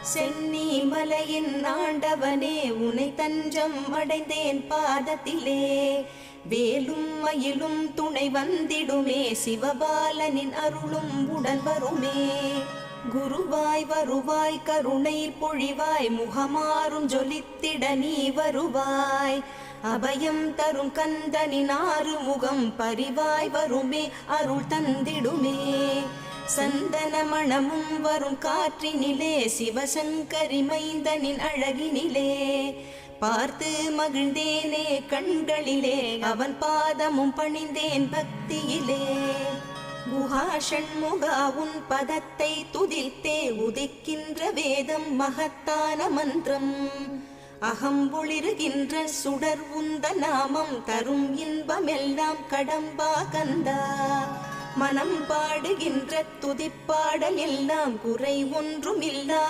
சென்னி மலையின் ஆண்டவனே உனை தஞ்சம் அடைந்தேன் பாதத்திலே. வேலும் மயிலும் துணை வந்திடுமே, சிவபாலனின் அருளும் உடன் வருமே. குருவாய் வருவாய் கருணை பொழிவாய், முகமாறும் ஜொலித்திட நீ வருவாய். அபயம் தரும் கந்தனின் ஆறு முகம் பரிவாய் வருமே, அருள் தந்திடுமே. சந்தன மணமும் வரும் காற்றினிலே, சிவசங்கரி மைந்தனின் அழகினிலே. பார்த்து மகிழ்ந்தேனே கண்களிலே, அவன் பாதமும் பணிந்தேன் பக்தியிலே. குஹா ஷண்முகா உன் பதத்தை துதித்தே, உதிக்கின்ற வேதம் மகத்தான மந்திரம். அகம்பொளிருகின்ற சுடர் உந்த நாமம், தரும் இன்பமெல்லாம் கடம்பா கந்தா. மனம் பாடுகின்ற துதிப்பாடல் எல்லாம் குறை ஒன்றும் இல்லா